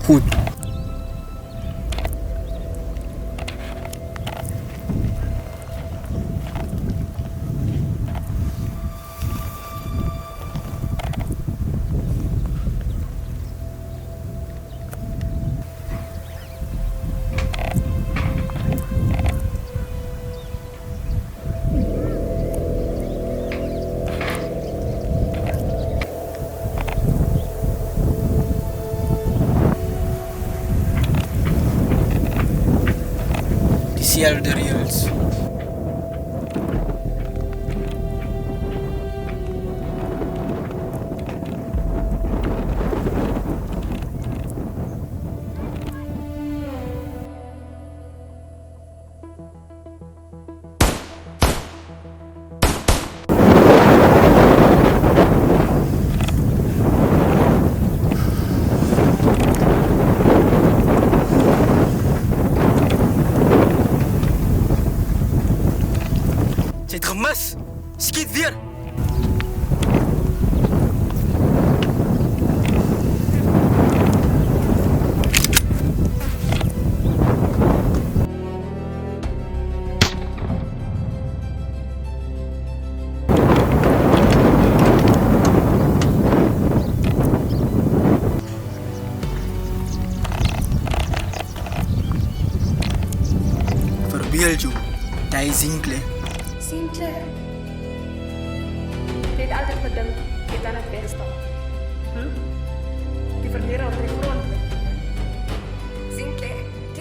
Goed. Diezelfde rails. Jy het gemis. Skiet weer. Verbeel jou. Jy is Sinclair. Sinclair. Jy het altyd gedink jy kan dit wegstaan. Die verlede het